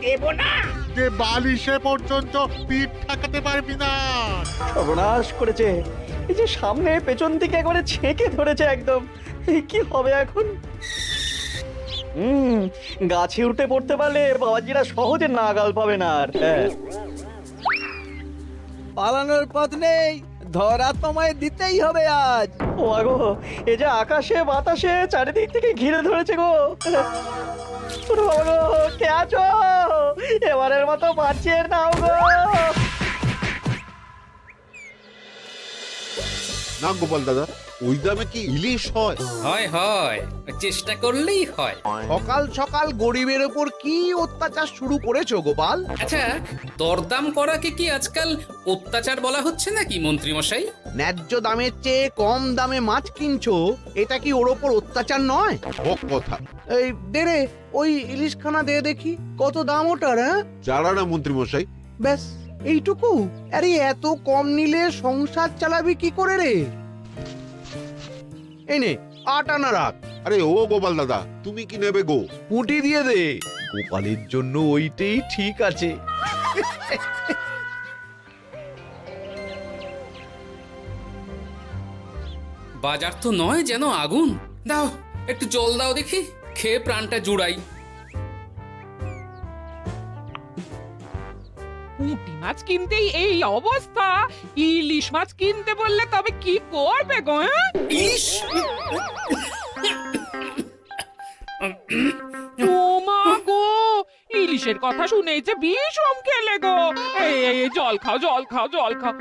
দেব না। যে বালিশে পর্যন্ত পিঠ ঠেকাতে পারবি না। সর্বনাশ করেছে, এই যে সামনে পেছন দিকে একবারে ছেঁকে ধরেছে একদম। এই কি হবে এখন? গাছে উঠে পড়তে পারলে বাবাজিরা সহজে নাগাল পাবে না আর। হ্যাঁ, পালানোর পথ নেই, ধরা তোমায় দিতেই হবে আজ। ও আগো, এই যে আকাশে বাতাসে চারিদিক থেকে ঘিরে ধরেছে গো। ওরে বাবা গো, কে আছো? এবারের মতো বাঁচিয়ে নাও গো। না গোপাল দাদা, ওই দামে কি ইলিশ হয়? হয় হয়, চেষ্টা করলেই হয়। সকাল সকাল গরিবের ওপর কি অত্যাচার শুরু করেছো গোপাল? আচ্ছা, দরদাম করাকে কি আজকাল অত্যাচার বলা হচ্ছে নাকি মন্ত্রী মশাই? ন্যায্য দামের চেয়ে কম দামে মাছ কিনছো, এটা কি ওর ওপর অত্যাচার নয়? হক কথা। এই দে রে, ওই ইলিশখানা দে দেখি, কত দাম ওটার? হ্যাঁ, যারা না মন্ত্রী মশাই। ব্যাস এইটুকু? আরে এত কম নিলে সংসার চালাবি কি করে রে? এই নে, 8 আনা রাখ। আরে ও গোপাল দাদা, তুমি কি নেবে গো? পুঁটি দিয়ে দে, গোপালের জন্য ওইটাই ঠিক আছে। বাজার তো নয় যেন আগুন। দাও একটু জল দাও দেখি, খেয়ে প্রাণটা জুড়াই। পুঁটি মাছ কিনতেই এই অবস্থা, ইলিশ মাছ কিনতে বললে তবে কি করবে গো? হ্যাঁ? ইস, ও মা গো, ইলিশের কথা শুনেই যে বিষম খেলে গো। এই জল খাও, জল খাও, জল খাও।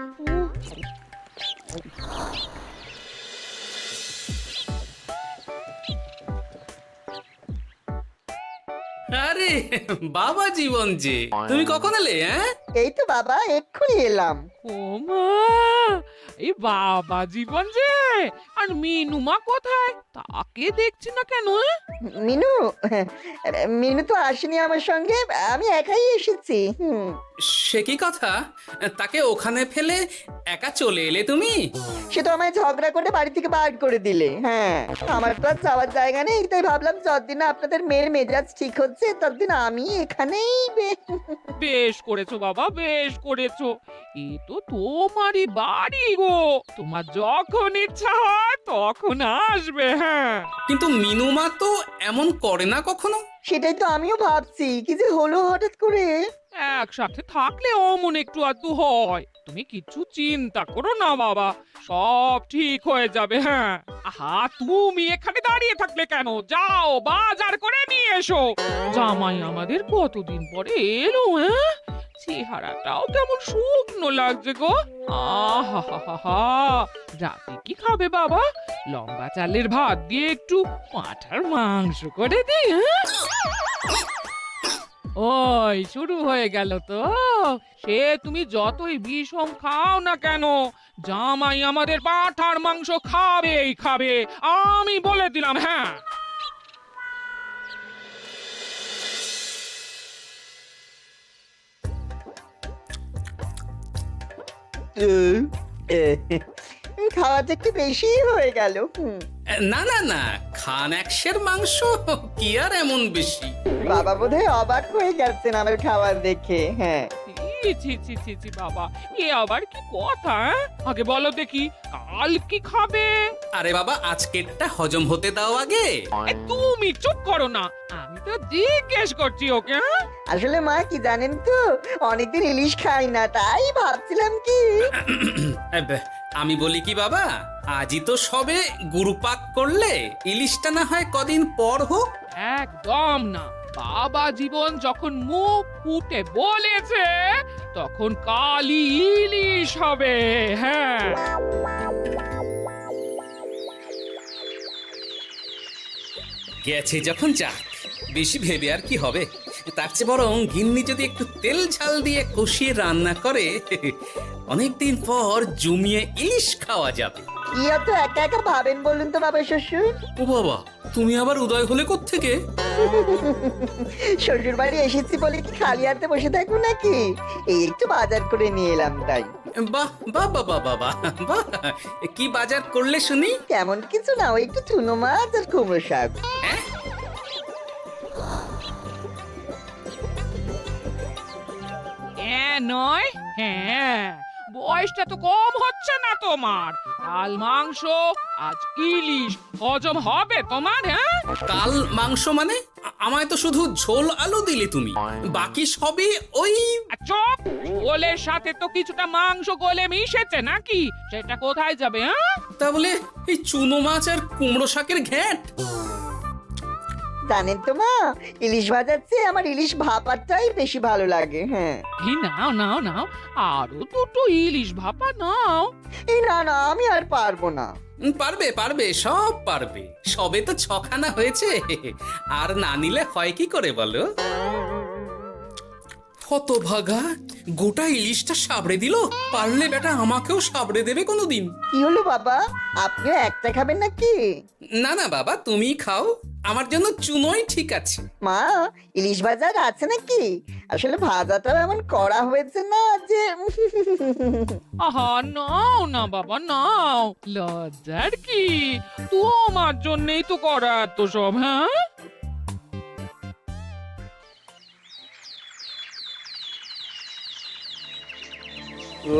আরে বাবা জীবন যে, তুমি কখন এলে? হ্যাঁ, এই তো বাবা এক্ষুনি এলাম। ও মা, এই বাবা জীবন যে, আর মিনুমা কোথায়? তাকে দেখছি না কেন? মিনু মিনু তো আসেনি আমার সঙ্গে, আমি একাই এসেছি। সে কি কথা? তাকে ওখানে ফেলে একা চলে এলে তুমি? সে তো আমায় ঝগড়া করে বাড়ি থেকে বার করে দিলে। হ্যাঁ, আমার তো আর যাওয়ার জায়গা নেই, তাই ভাবলাম যতদিন না আপনাদের মেয়ের মেজাজ ঠিক হচ্ছে ততদিন আমি এখানেই বেশ করেছো বাবা, বেশ করেছো। এ তো তোমারই বাড়ি গো, তোমার যখন ইচ্ছা হয় তখন আসবে। হ্যাঁ, কিন্তু মিনুমা তো এমন করে না কখনো। সেটাই তো আমিও ভাবছি, কি যে হলো হঠাৎ করে। একসাথে থাকলে অমন একটু আধটু হয়। তুমি কিছু চিন্তা করো না বাবা, সব ঠিক হয়ে যাবে। হ্যাঁ, আহা, তুমি এখানে দাঁড়িয়ে থাকলে কেন? যাও বাজার করে নিয়ে এসো। জামাই আমাদের কতদিন পরে এলো। হ্যাঁ, চেহারাটাও কেমন শুকনো লাগছে গো। আহা, রাতে কি খাবে বাবা? লম্বা চালের ভাত দিয়ে একটু পাঁঠার মাংস করে দিই। হ্যাঁ, ওই শুরু হয়ে গেল তো। সে তুমি যতই বিষম খাও না কেন, জামাই আমাদের পাঁঠার মাংস খাবেই খাবে, আমি বলে দিলাম। হ্যাঁ, খাওয়াটা একটু বেশি হয়ে গেল। না না না, খান একশের মাংস কি আর এমন বেশি? বাবা বোধহয় অবাক হয়ে গেছেন আমার খাবার দেখে। হ্যাঁ, ছি ছি ছি ছি বাবা, এ আবার কি কথা? আগে বলো দেখি, কাল কি খাবে? আরে বাবা, আজকেরটা হজম হতে দাও আগে। তুমি চুপ করো না, আমি তো জিজ্ঞেস করছি ওকে। আসলে মা কি জানেন তো, অনেকদিন ইলিশ খাই না, তাই ভাবছিলাম কি। আমি বলি কি বাবা, আজই তো সবে গুরুপাক করলে, ইলিশটা না হয় কদিন পর হোক। একদম না, বাবা জীবন যখন মুখ ফুটে বলেছে তখন কালই ইলিশ হবে। হ্যাঁ, গেছে যখন যাক, বেশি ভেবে আর কি হবে। তার চেয়ে বরং গিন্নি যদি একটু তেল ঝাল দিয়ে কষিয়ে রান্না করে, অনেকদিন পর জমিয়ে ইলিশ খাওয়া যাবে। কি অত একা একা ভাবেন বলুন তো বাবা শ্বশুর? ও বাবা, তুমি আবার উদয় হলে কোত্থেকে? শ্বশুর বাড়ি এসেছি বলে কি খালি হাতে বসে থাকবো নাকি? এই একটু বাজার করে নিয়ে এলাম তাই। বাহ বাহ বাহ বাহ বাহ বাহ, কি বাজার করলে শুনি? তেমন কিছু না, ওই একটু চুনো মাছ আর কুমড়ো শাক। হ্যাঁ, হ্যাঁ নয় হ্যাঁ, বয়সটা তো কম হচ্ছে না তোমার। কাল মাংস, আজ ইলিশ, হজম হবে তোমার? হ্যাঁ, কাল মাংস মানে আমায় তো শুধু ঝোল আলু দিলি তুমি, বাকি সবই ওই। আর চুপ, ওলের সাথে তো কিছুটা মাংস গলে মিশেছে নাকি? সেটা কোথায় যাবে? হ্যাঁ, তা বলে এই চুনো মাছ আর কুমড়ো শাকের ঘ্যাঁট। জানেন তো মা, ইলিশ ভাজার চেয়ে আমার ইলিশ ভাপাটাই বেশি ভালো লাগে। হ্যাঁ, এই নাও নাও নাও, আরো দুটো ইলিশ ভাপা নাও। এই না না, আমি আর পারবো না। পারবে পারবে, সব পারবে। সবে তো 6খানা হয়েছে, আর না নিলে হয় কি করে বলো? হতভাগা, গোটা ইলিশটা সাবড়ে দিল। পারলে বেটা আমাকেও সাবড়ে দেবে কোনোদিন। কি হলো বাবা, আপনিও একটা খাবেন নাকি? না না বাবা, তুমি খাও, আমার জন্য চুনোই ঠিক আছে। মা, ইলিশ ভাজা আছে নাকি? আসলে ভাজাটা এমন করা হয়েছে না যে আহা, নাও না বাবা নাও, লজ্জার কি? তোমার জন্যই তো করা এত সব। হ্যাঁ,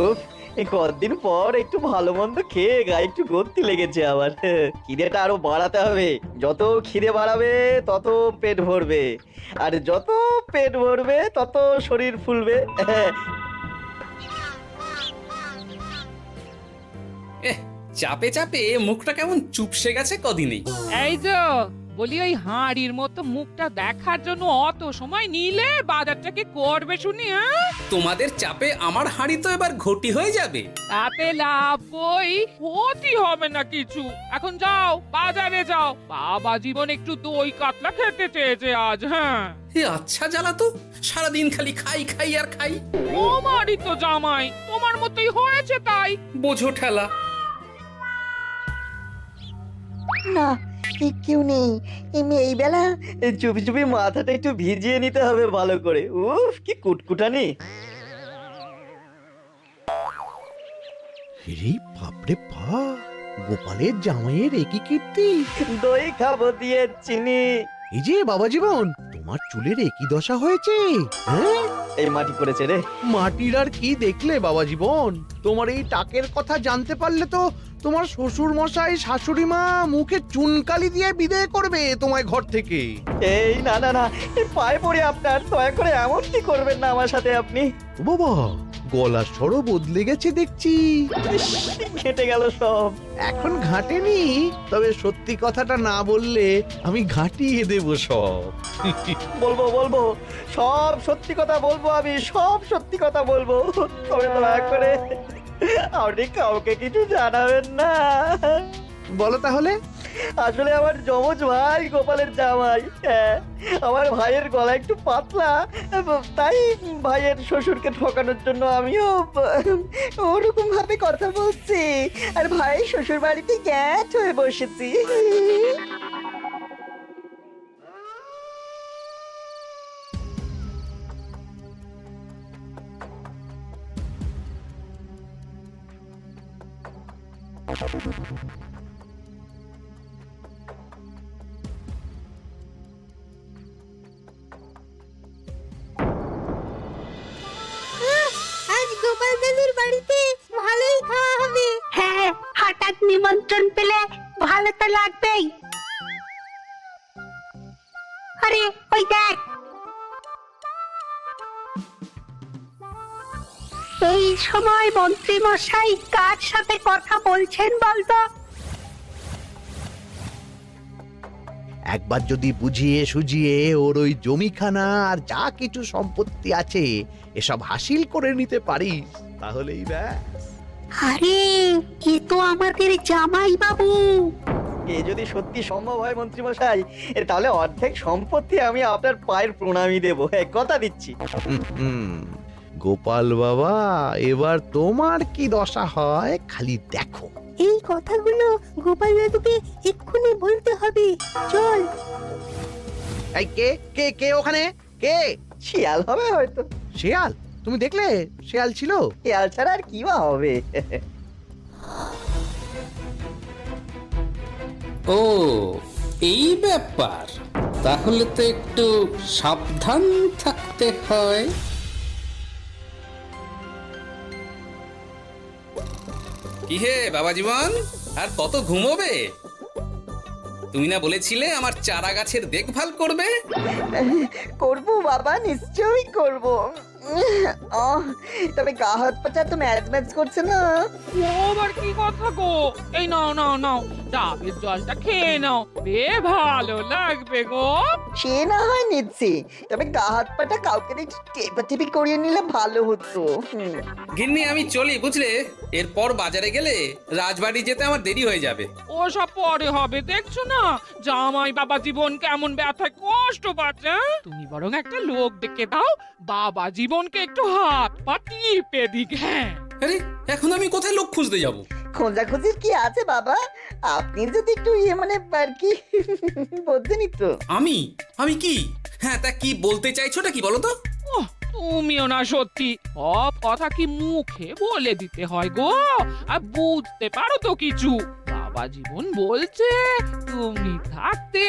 উফ, এই কতদিন পর একটু ভালো মন্দ খেয়ে গায়ে একটু গতি লেগেছে আবার। খিদেটা আরো বাড়াতে হবে। যত খিদে বাড়াবে তত পেট ভরবে, আর যত পেট ভরবে তত শরীর ফুলবে। চাপে চাপে মুখটা কেমন চুপসে গেছে কদিনেই। এই তো বলি, ওই হাঁড়ির মতো মুখটা দেখার জন্য অত সময় নিলে বাজারটা কি করবে শুনি? হ্যাঁ, তোমাদের চাপে আমার হাঁড়ি তো এবার ঘটি হয়ে যাবে। তাতে লাভ কই, ক্ষতি হবে না কিছু। এখন যাও, বাজারে যাও। বাবা জীবন একটু দই কাতলা খেতে চেয়েছে আজ। হ্যাঁ, এ আচ্ছা জ্বালা তো, সারাদিন খালি খাই খাই আর খাই। তোমারই তো জামাই, তোমার মতোই হয়েছে তাই। বোঝো ঠেলা। না, কেউ নেই এই বেলা। চুপি চুপি মাথাটা একটু ভিজিয়ে নিতে হবে ভালো করে। উফ, কি কুটকুটানি। রে বাপরে বাপ, গোপালের জামাইয়ের একই কীর্তি। দই খাবো দিয়ে চিনি। এই যে বাবা জীবন, তোমার চুলের একই দশা হয়েছে। হ্যাঁ, এই মাটি করেছে রে। মাটির আর কি দেখলে বাবা জীবন, তোমার এই টাকের কথা জানতে পারলে তো তোমার শ্বশুর মশাই শাশুড়ি মা মুখে চুনকালি দিয়ে বিদায় করবে তোমায় ঘর থেকে। এই না না না, এই পায়ে পড়ে আপনার, দয়া করে এমন কি করবেন না আমার সাথে আপনি। ও বাবা, গলার স্বরও বদলে গেছে দেখছি। ইস, ঘেঁটে গেল সব। এখন ঘাটেনি, তবে সত্যি কথাটা না বললে আমি ঘাটিয়ে দেব সব। বলবো বলবো, সব সত্যি কথা বলবো, আমি সব সত্যি কথা বলবো। তবে দয়া করে আপনি কাউকে কিছু জানাবেন না। বলো তাহলে। আসলে আমার যমজ ভাই গোপালের জামাই। হ্যাঁ, আমার ভাইয়ের গলা একটু পাতলা, তাই ভাইয়ের শ্বশুরকে ঠকানোর জন্য আমিও ওরকম ভাবে কথা বলছি, আর ভাই শ্বশুর বাড়িতে গ্যাট হয়ে বসেছি। আজ গোপাল দাদুর বাড়িতে ভালোই খাওয়া হবে। হ্যাঁ, হঠাৎ নিমন্ত্রণ পেলে ভালো তো লাগবেই। আরে ওই দেখ, এই সময় মন্ত্রী মশাই কার সাথে কথা বলছেন বলতো? একবার যদি বুঝিয়ে সুঝিয়ে ওর ওই জমিখানা আর যা কিছু সম্পত্তি আছে এসব হাসিল করে নিতে পারিস, তাহলেই ব্যাস। আরে এ তো আমাদের জামাই বাবু। এ যদি সত্যি সম্ভব হয় মন্ত্রী মশাই, তাহলে অর্ধেক সম্পত্তি আমি আপনার পায়ের প্রণামী দেবো, কথা দিচ্ছি। গোপাল বাবা, এবার তোমার কি দশা হয় খালি দেখো। এই কথাগুলো গোপাল দাদুকে এক্ষুনি বলতে হবে। চল। এই কে কে কে ওখানে কে? শিয়াল হবে হয়তো। শেয়াল? তুমি দেখলে শেয়াল ছিল? শিয়াল ছাড়া আর কি বা হবে। ও এই ব্যাপার, তাহলে তো একটু সাবধান থাকতে হয়। কি হে বাবা জীবন, আর কত ঘুমোবে? তুমি না বলেছিলে আমার চারা গাছের দেখভাল করবে? করব বাবা, নিশ্চয়ই করব। তবে গা হাত পাটা তো ম্যাচ ম্যাচ করছে না। ও আবার কি কথা গো? এই নাও নাও নাও, ডাবের জলটা খেয়ে নাও, বে ভালো লাগবে গো। সে না হয় নিচ্ছি, তবে গা হাত পাটা কাউকে একটু টেপাটেপি করিয়ে নিলে ভালো হতো। গিন্নি আমি চলি বুঝলে, এরপর বাজারে গেলে রাজবাড়ি যেতে আমার দেরি হয়ে যাবে। ও সব পরে হবে, দেখছো না জামাই বাবা জীবন কেমন ব্যথায় কষ্ট পাচ্ছে। তুমি বরং একটা লোক ডেকে দাও, বাবা জীবনকে একটু হাত পা টিপে দিক। হ্যাঁ, আরে এখন আমি কোথায় লোক খুঁজতে যাব? খোঁজাখুঁজির কি আছে বাবা, আপনি যদি একটু মানে আর কি বলতেনই তো। আমি কি? হ্যাঁ তা কি বলতে চাইছোটা কি বলো তো? ওহ, তুমিও না সত্যি, সব কথা কি মুখে বলে দিতে হয় গো? আর বুঝতে পারো তো কিছু? বাবা জীবন বলছে তুমি থাকতে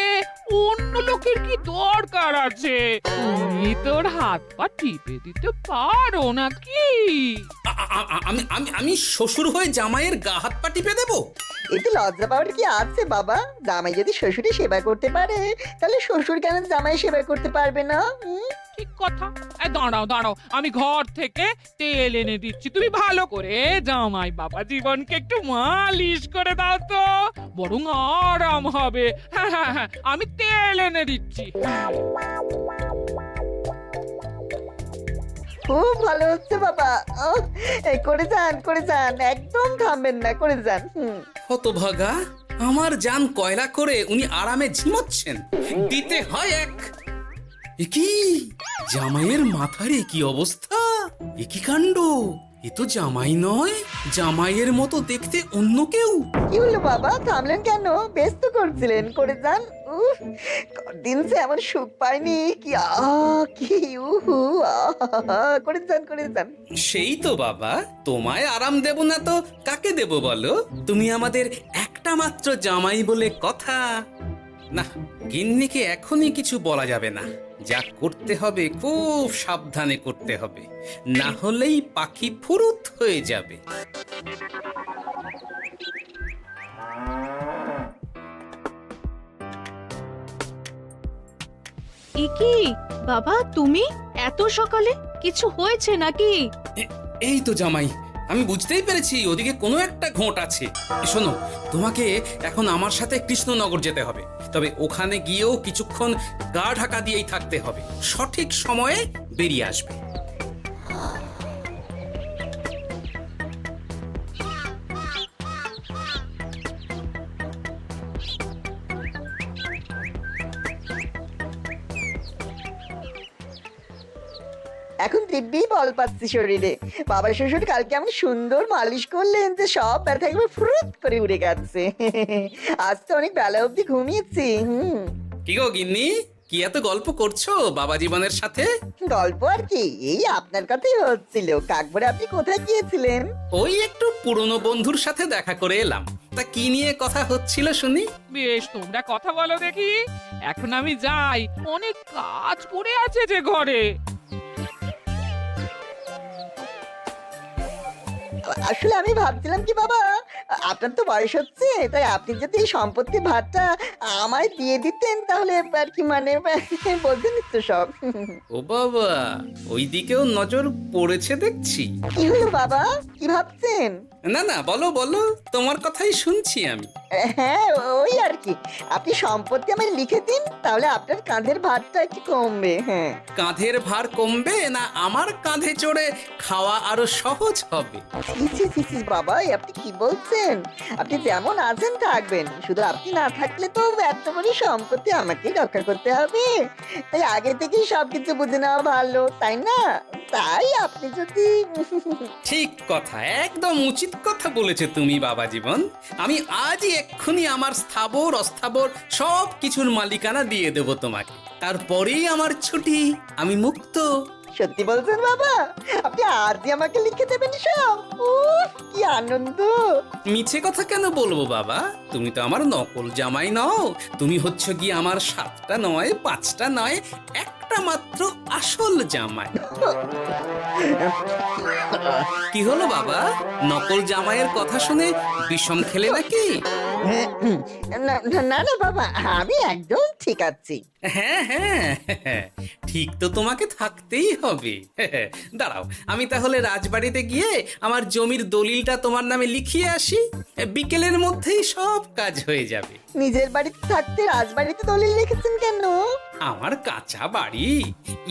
অন্য লোকের কি দরকার আছে? তুমি তোর হাত পা টিপে দিতে পারো নাকি? আমি শ্বশুর হয়ে জামাইয়ের গা হাত পা টিপে দেবো? এতে লজ্জা পাওয়ার কি আছে বাবা? জামাই যদি শ্বশুরের সেবা করতে পারে, তাহলে শ্বশুর কেন জামাই সেবা করতে পারবে না? ঠিক কথা। দাঁড়াও দাঁড়াও, আমি ঘর থেকে তেল এনে দিচ্ছি, তুমি ভালো করে জামাই বাবা জীবনকে একটু মালিশ করে দাও তো, বরং আরাম হবে। হ্যাঁ হ্যাঁ হ্যাঁ, আমি তেল এনে দিচ্ছি। খুব ভালো হচ্ছে বাবা। এই করে যান, একদম থামবেন না, করে যান। হতভাগা, আমার জান কয়লা করে উনি আরামে ঝিমোচ্ছেন, দিতে হয় এক। এ কি জামাইয়ের মাথার কি অবস্থা? এ কি কাণ্ড! এ তো জামাই নয়, জামাইয়ের মতো দেখতে অন্য কেউ। কি হলো বাবা, থামলেন কেন? ব্যস্ত করছিলেন, করে যান। দিন সে এমন সুখ পাইনি। কি কি উহু, করে যান। সেই তো বাবা, তোমায় আরাম দেব না তো কাকে দেব বলো? তুমি আমাদের একটা মাত্র জামাই বলে কথা। না, গিন্নিকে এখনই কিছু বলা যাবে না। যা করতে হবে খুব সাবধানে করতে হবে, না হলেই পাখি ফুরুত হয়ে যাবে। কি বাবা, তুমি এত সকালে? কিছু হয়েছে নাকি? এই তো জামাই, আমি বুঝতেই পেরেছি ওদিকে কোনো একটা ঘোট আছে। শোনো, তোমাকে এখন আমার সাথে কৃষ্ণনগর যেতে হবে, তবে ওখানে গিয়েও কিছুক্ষণ গা ঢাকা দিয়েই থাকতে হবে, সঠিক সময়ে বেরিয়ে আসবে। এখন দিব্যি বল পাচ্ছি শরীরে। বাবার শ্বশুর কালকে এমন সুন্দর মালিশ করলেন যে সব ব্যথা একবার ফুরুত করে উড়ে গেছে। আজ তো অনেক বেলা অবধি ঘুমিয়েছি। কি গো গিন্নি, কি এত গল্প করছো বাবা জীবনের সাথে? গল্প আর কি, এই আপনার কথাই হচ্ছিল। কাকবরে আপনি কোথায় গিয়েছিলেন? ওই একটু পুরনো বন্ধুর সাথে দেখা করে এলাম। তা কি নিয়ে কথা হচ্ছিল শুনি? বেশ, তোমরা কথা বলো দেখি, এখন আমি যাই, অনেক কাজ পড়ে আছে যে ঘরে। আসলে আমি ভাবছিলাম কি বাবা, আপনার তো বয়স হচ্ছে, তাই আপনি যদি এই সম্পত্তির ভাগটা আমায় দিয়ে দিতেন তাহলে আর কি, মানে বোঝেন তো সব। ও বাবা, ওই দিকেও নজর পড়েছে দেখছি। কি হলো বাবা, কি ভাবছেন? না না, বলো বলো, তোমার কথাই শুনছি আমি। হ্যাঁ, ওই আর কি, আপনি সম্পত্তি আমায় লিখে দিন, তাহলে আপনার কাঁধের ভারটা একটু কমবে। হ্যাঁ, কাঁধের ভার কমবে না আমার কাঁধে চড়ে খাওয়া আরো সহজ হবে? ছি বাবা, আপনি কি বলছেন? আপনি যেমন আছেন থাকবেন, শুধু আপনি না থাকলে তো এত বড় সম্পত্তি আমাকেই রক্ষা করতে হবে। তাই আগে থেকেই সবকিছু বুঝে নেওয়া ভালো, তাই না? তাই আপনি যদি ঠিক কথা, একদম উচিত কথা বলেছে তুমি বাবা জীবন। আমি আজই এক্ষুনি আমার স্থাবর অস্থাবর সব কিছুর মালিকানা দিয়ে দেব তোমাকে, তারপরেই আমার ছুটি, আমি মুক্ত। সত্যি বলছেন বাবা? আপনি আজই আমাকে লিখে দেবেন সব? কি আনন্দ! মিছে কথা কেন বলবো বাবা, তুমি তো আমার নকল জামাই নও, তুমি হচ্ছে গিয়ে আমার 7টা নয় 5টা নয় একটা একটা মাত্র আসল জামাই। কি হলো বাবা, নকল জামাইয়ের কথা শুনে বিষম খেলে নাকি? না না না না বাবা, আমি একদম ঠিক আছি। হ্যাঁ হ্যাঁ, ঠিক তো তোমাকে থাকতেই হবে। দাঁড়াও, আমি তাহলে রাজবাড়িতে গিয়ে আমার জমির দলিলটা তোমার নামে লিখিয়ে আসি। বিকেলের মধ্যেই সব কাজ হয়ে যাবে। নিজের বাড়িতে থাকতে রাজবাড়িতে দলিল রেখেছেন কেন? আমার কাঁচা বাড়ি,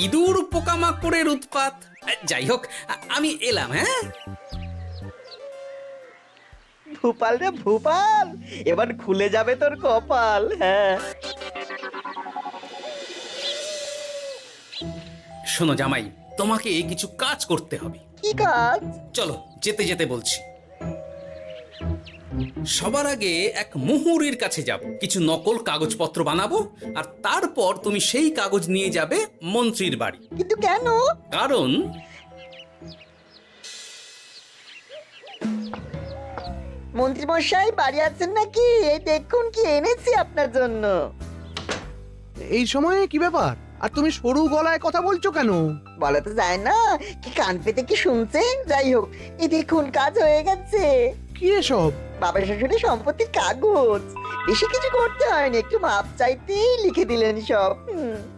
ইঁদুর পোকামাকড়ের উৎপাত। যাই হোক, আমি এলাম। হ্যাঁ, ভূপাল রে ভূপাল, এবার খুলে যাবে তোর কপাল। হ্যাঁ, শোনো জামাই, তোমাকে কিছু কাজ করতে হবে। কি কাজ? চলো, যেতে যেতে বলছি। সবার আগে এক মুহুরির কাছে যাব, কিছু নকল কাগজপত্র বানাবো, আর তারপর তুমি সেই কাগজ নিয়ে যাবে মন্ত্রীর বাড়ি। কিন্তু কেন? কারণ মন্ত্রী মশাই বাড়ি আছেন নাকি? এই দেখুন কি এনেছি আপনার জন্য। এই সময়ে কি ব্যাপার? আর তুমি সরু গলায় কথা বলছো কেন? বলা তো যায় না, কি কান পেতে কি শুনছেন? যাই হোক, এই দেখুন কাজ হয়ে গেছে। কি এসব? বাবা শ্বশুরের সম্পত্তির কাগজ। বেশি কিছু করতে হয়নি, একটু মাপ চাইতেই লিখে দিলেন সব।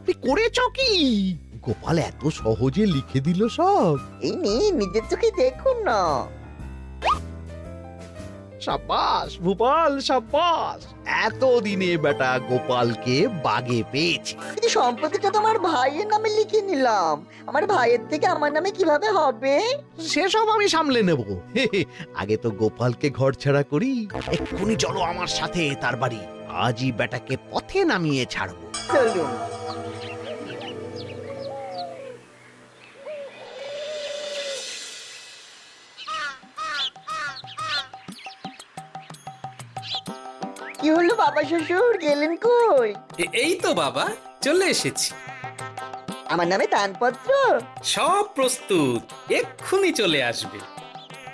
তুই করেছ কি? গোপাল এত সহজে লিখে দিল সব? এই নিয়ে নিজের চোখে দেখুন না। সাব্বাস ভূপাল, সাব্বাস। এতদিনে বেটা গোপালকে বাগে পেয়েছে। কিন্তু সম্পত্তিটা তো আমার ভাইয়ের নামে লিখে নিলাম। আমার ভাইয়ের থেকে আমার নামে কিভাবে হবে? সেসব আমি সামলে নেব। আগে তো গোপালকে ঘর ছাড়া করি। এক্ষুনি চলো আমার সাথে তার বাড়ি। আজই বেটাকে পথে নামিয়ে ছাড়বো। চলুন। কি হলো বাবা শ্বশুর, গেলেন কই? এই তো বাবা, চলে এসেছি। আমার নামে দানপত্র? সব প্রস্তুত, এক্ষুনি চলে আসবে।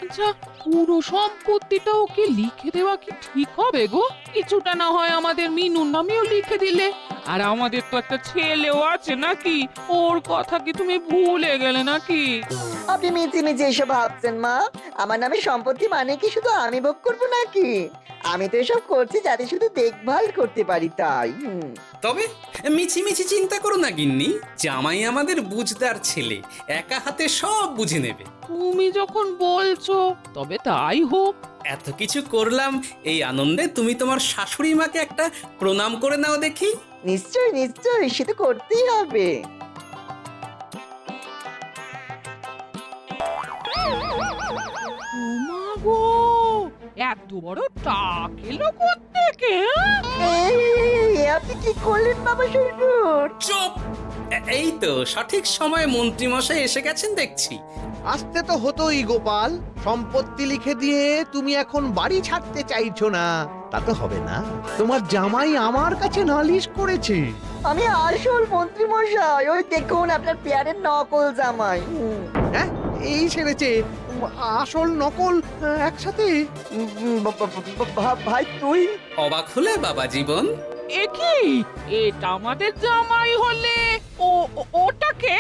আচ্ছা, পুরো সম্পত্তিটা ওকে লিখে দেওয়া কি ঠিক হবে গো? কিছুটা না হয় আমাদের মিনুর নামেও লিখে দিলে। আর আমাদের তো একটা ছেলেও আছে নাকি? ওর কথা কি তুমি ভুলে গেলে নাকি? আপনি মিছি মিছি এসব ভাবছেন মা? আমার নামে সম্পত্তি মানে কি শুধু আমি ভোগ করবো নাকি? আমি তো এসব করছি যাতে শুধু দেখভাল করতে পারি, তাই। তবে মিছি মিছি চিন্তা করো না গিন্নি, জামাই আমাদের বুঝদার ছেলে, একা হাতে সব বুঝে নেবে। তুমি যখন বলছো তবে তাই হোক। এত কিছু করলাম, এই আনন্দে তুমি তোমার শাশুড়ি মাকে একটা প্রণাম করে নাও দেখি। নিশ্চয় নিশ্চয়, সে তো করতেই হবে। ওমা গো, এত বড় টাক এলো কোত্থেকে? এই, আপনি কি করলেন বাবা শ্বশুর? চুপ! এই তো সঠিক সময়ে মন্ত্রী মশাই এসে গেছেন দেখছি। আসতে তো হতোই গোপাল। সম্পত্তি লিখে দিয়ে তুমি এখন বাড়ি ছাড়তে চাইছো না, তা তো হবে না। তোমার জামাই আমার কাছে নালিশ করেছে। আমি আসল মন্ত্রী মশাই, ওই দেখুন আপনার পেয়ারের নকল জামাই। হ্যাঁ, এই ছেড়েছে আসল নকল একসাথে। ভাই তুই? অবাক হলে বাবা জীবন? এ কি, এটা আমাদের জামাই হলে ওটাকে?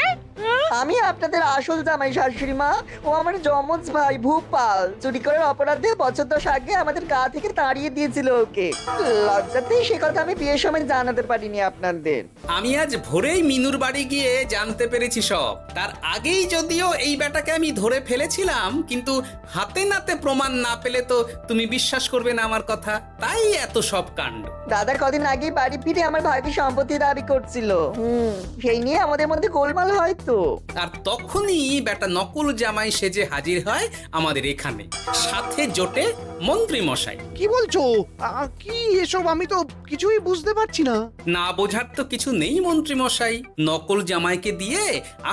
আমি আপনাদের আসল জামাই শাশুড়ি মা। ও আমার যমজ ভাই ভূপাল। চুরি করার অপরাধে বছর 10 আগে আমাদের গা থেকে তাড়িয়ে দিয়েছিল ওকে। লজ্জাতে সে কথা আমি বিয়ের সময় জানাতে পারিনি আপনাদের। আমি আজ ভোরেই মিনুর বাড়ি গিয়ে জানতে পেরেছি সব। তার আগেই যদিও এই বেটাকে আমি ধরে ফেলেছিলাম, কিন্তু হাতে নাতে প্রমাণ না পেলে তো তুমি বিশ্বাস করবে না আমার কথা। তাই এত সব কাণ্ড। দাদা কদিন আগেই বাড়ি ফিরে আমার ভাইকে সম্পত্তি দাবি করছিল। সেই নিয়ে আমাদের মধ্যে গোলমাল হয় তো। আর তখনই বেটা নকল জামাই সেজে হাজির হয় আমাদের এখানে, সাথে জোটে মন্ত্রী মশাই। কি বলছো? কি এসব? আমি তো কিছুই বুঝতে পারছি না। না বোঝার তো কিছু নেই মন্ত্রী মশাই। নকল জামাইকে দিয়ে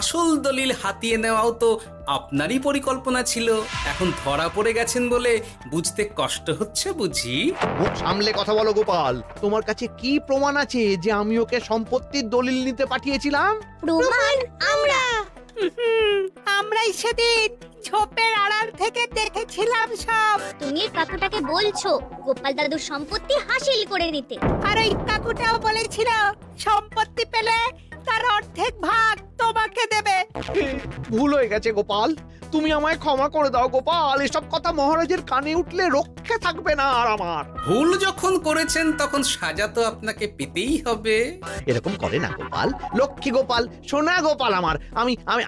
আসল দলিল হাতিয়ে নেওয়াও তো আপনারই পরিকল্পনা ছিল। এখন ধরা পড়ে গেছেন বলে বুঝতে কষ্ট হচ্ছে বুঝি? মুখ সামলে কথা বলো গোপাল। তোমার কাছে কি প্রমাণ আছে যে আমি ওকে সম্পত্তির দলিল নিতে পাঠিয়েছিলাম? প্রমাণ আমরাই সেদিন ঝোপের আড়াল থেকে দেখেছিলাম সব। তুমি কাকুটাকে বলছো গোপাল দাদুর সম্পত্তি হাসিল করে নিতে। আর ওই কাকুটাও বলেছিল সম্পত্তি পেলে তার অর্ধেক ভাগ তোমাকে দেবে। ভুল হয়ে গেছে গোপাল, তুমি আমায় ক্ষমা করে দাও গোপাল। এসব কথা মহারাজের কানে উঠলে রক্ষে থাকবে না আর আমার। ভুল যখন করেছেন তখন সাজা তো আপনাকে পেতেই হবে। এরকম করে না গোপাল, লক্ষ্মী গোপাল, সোনা গোপাল আমার। আমি আমি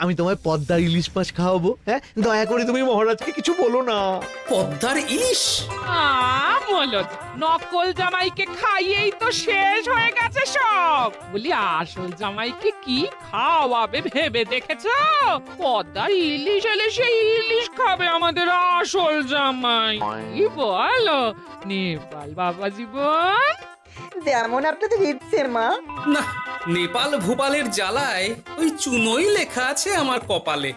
আমি তোমায় পদ্মার ইলিশ মাছ খাওয়াবো। হ্যাঁ, দয়া করে তুমি মহারাজকে কিছু বলো না। পদ্মার ইলিশ? মলদ নকল জামাইকে খাইয়েই তো শেষ হয়ে গেছে সব। বলি আসল জামাইকে কি খাওয়াবে ভেবে দেখেছো? পদ্মার ইলিশ এলে সেই ইলিশ খাবে আমাদের আসল জামাই। কি বলো নেপাল বাবা জীবন? যেমন আপনাদের ইচ্ছে মা। না, নেপাল ভূপালের জ্বালায় ওই চুনোই লেখা আছে আমার কপালে।